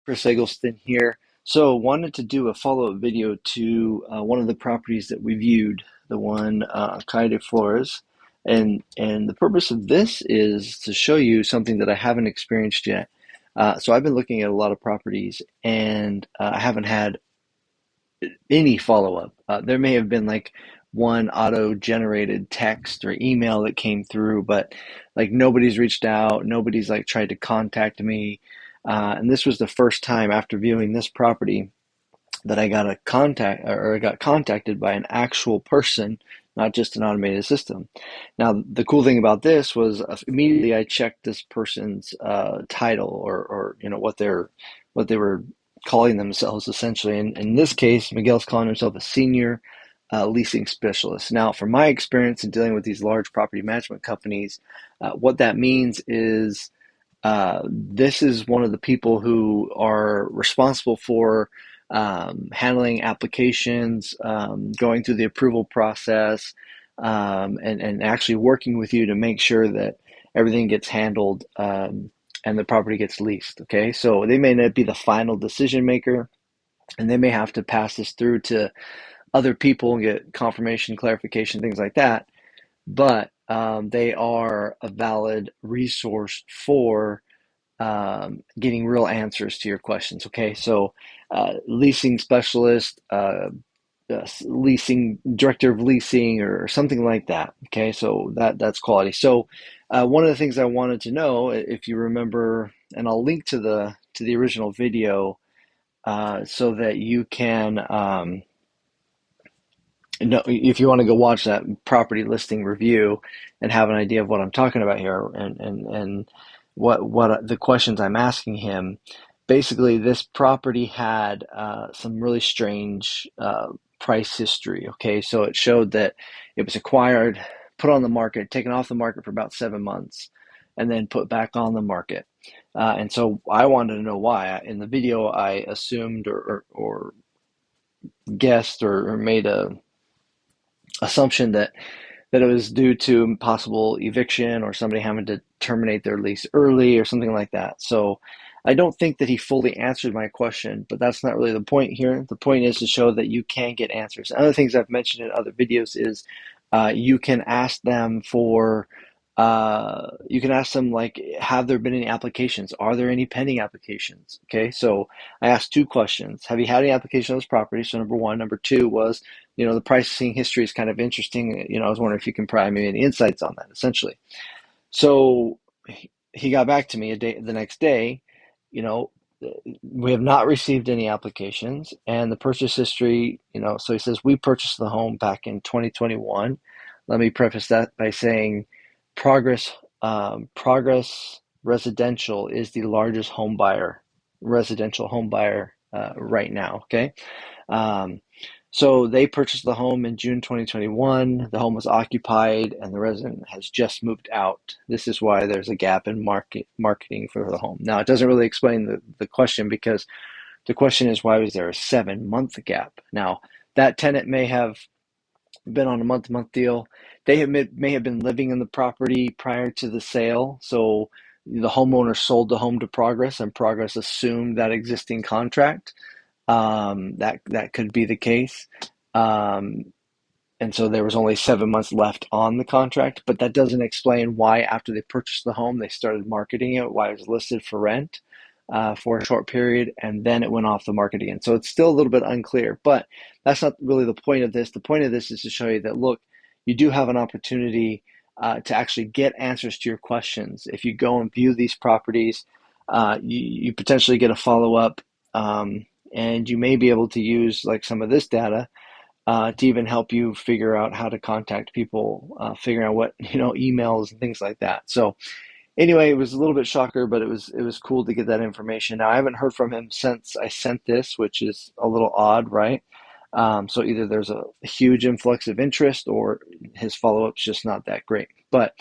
Chris Eggleston here. So, wanted to do a follow-up video to one of the properties that we viewed, the one Calle de Flores, and the purpose of this is to show you something that I haven't experienced yet. So, I've been looking at a lot of properties, and I haven't had any follow-up. There may have been like one auto-generated text or email that came through, but like nobody's reached out, nobody's like tried to contact me. And this was the first time after viewing this property that I got a contact or I got contacted by an actual person, not just an automated system. Now, the cool thing about this was immediately I checked this person's title or what they were calling themselves essentially. And in this case, Miguel's calling himself a senior leasing specialist. Now, from my experience in dealing with these large property management companies, what that means is this is one of the people who are responsible for handling applications, going through the approval process, and actually working with you to make sure that everything gets handled and the property gets leased. Okay, so they may not be the final decision maker, and they may have to pass this through to other people and get confirmation, clarification, things like that. But they are a valid resource for getting real answers to your questions. Okay, so leasing specialist, leasing director of leasing, or something like that. Okay, so that's quality. So one of the things I wanted to know, if you remember, and I'll link to the original video so that you can. No, if you want to go watch that property listing review and have an idea of what I'm talking about here and what the questions I'm asking him, basically this property had some really strange price history. Okay, so it showed that it was acquired, put on the market, taken off the market for about 7 months, and then put back on the market. And so I wanted to know why. In the video, I assumed or guessed or made a assumption that it was due to possible eviction or somebody having to terminate their lease early or something like that. So I don't think that he fully answered my question, but that's not really the point here. The point is to show that you can get answers. Other things I've mentioned in other videos is you can ask them for you can ask them like, have there been any applications? Are there any pending applications? Okay, so I asked two questions. Have you had any application on this property? So number one. Number two was, the pricing history is kind of interesting. I was wondering if you can provide me any insights on that, essentially. So he got back to me the next day. You know, we have not received any applications, and the purchase history. So he says we purchased the home back in 2021. Let me preface that by saying, Progress Residential is the largest residential home buyer right now. Okay. Um, so they purchased the home in June 2021. The home was occupied and the resident has just moved out. This is why there's a gap in marketing for the home. Now, it doesn't really explain the question, because the question is, why was there a 7 month gap? Now, that tenant may have been on a month-to-month deal. May have been living in the property prior to the sale. So the homeowner sold the home to Progress, and Progress assumed that existing contract. That could be the case. Um, and so there was only 7 months left on the contract, but that doesn't explain why after they purchased the home, they started marketing it, why it was listed for rent for a short period, and then it went off the market again. So it's still a little bit unclear, but that's not really the point of this. The point of this is to show you that, look, you do have an opportunity to actually get answers to your questions. If you go and view these properties, you potentially get a follow-up, and you may be able to use like some of this data to even help you figure out how to contact people, figuring out what, emails and things like that. So anyway, it was a little bit shocker, but it was cool to get that information. Now, I haven't heard from him since I sent this, which is a little odd, right? So either there's a huge influx of interest or his follow-up's just not that great. But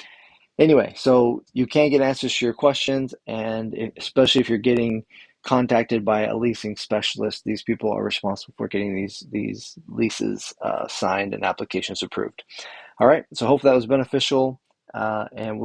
anyway, so you can get answers to your questions, and especially if you're getting contacted by a leasing specialist, these people are responsible for getting these leases signed and applications approved. All right, so hopefully that was beneficial, and we'll